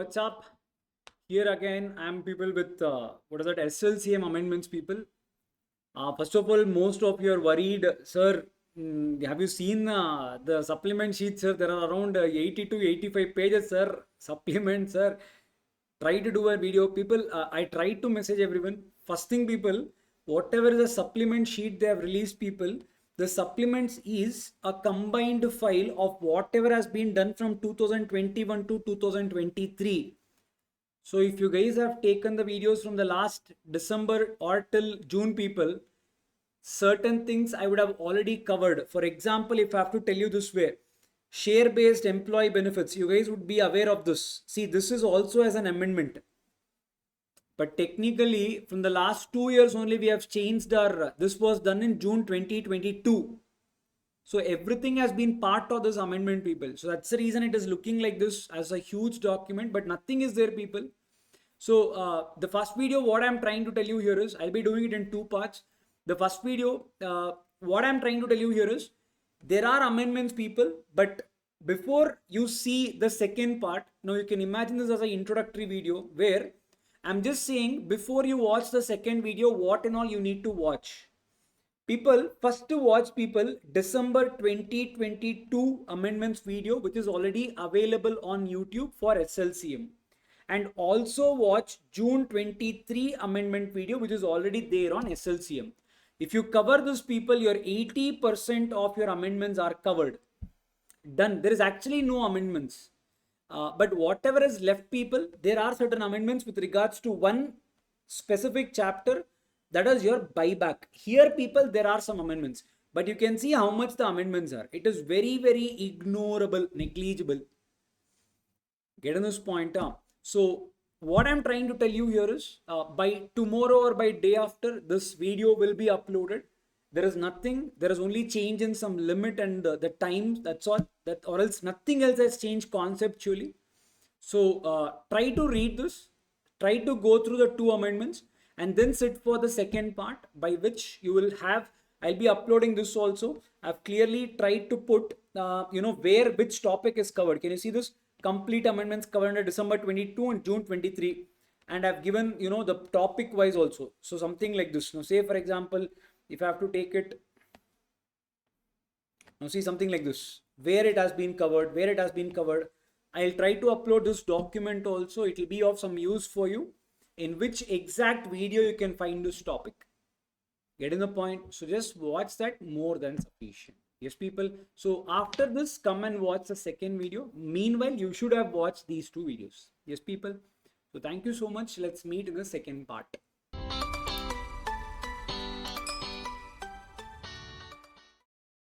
what's up? Here again, I'm people with what is that SLCM amendments people. First of all, most of you are worried, sir. Have you seen the supplement sheet, sir? There are around 80 to 85 pages, sir. Supplement, sir. Try to do a video, people. I try to message everyone. First thing, people, whatever is a supplement sheet they have released, people. The supplements is a combined file of whatever has been done from 2021 to 2023. So if you guys have taken the videos from the last December or till June, people, certain things I would have already covered. For example, if I have to tell you this way, share-based employee benefits, you guys would be aware of this. See, this is also as an amendment. But technically, from the last 2 years only, we have changed our, this was done in June 2022. So everything has been part of this amendment, people. So that's the reason it is looking like this as a huge document, but nothing is there, people. So the first video, what I'm trying to tell you here is, I'll be doing it in two parts. The first video, what I'm trying to tell you here is, there are amendments, people, but before you see the second part, now you can imagine this as an introductory video where I'm just saying, before you watch the second video, what and all you need to watch. People, first to watch, people, December 2022 amendments video, which is already available on YouTube for SLCM. And also watch June 23 amendment video, which is already there on SLCM. If you cover this, people, your 80% of your amendments are covered. Done. There is actually no amendments. But whatever is left, people, there are certain amendments with regards to one specific chapter, that is your buyback. Here, people, there are some amendments, but you can see how much the amendments are. It is very, very ignorable, negligible. Getting this point up. So what I'm trying to tell you here is, by tomorrow or by day after, this video will be uploaded. There is nothing, there is only change in some limit and the time, that's all, that or else nothing else has changed conceptually. So try to read this, try to go through the two amendments and then sit for the second part, by which you will have, I'll be uploading this also. I've clearly tried to put, where which topic is covered. Can you see this? Complete amendments covered under December 22 and June 23. And I've given, the topic wise also. So something like this. Now, say for example, if I have to take it, now see something like this, where it has been covered, where it has been covered. I'll try to upload this document also. It will be of some use for you, in which exact video you can find this topic. Getting the point? So just watch that, more than sufficient. Yes, people. So after this, come and watch the second video. Meanwhile, you should have watched these two videos. Yes, people. So thank you so much. Let's meet in the second part.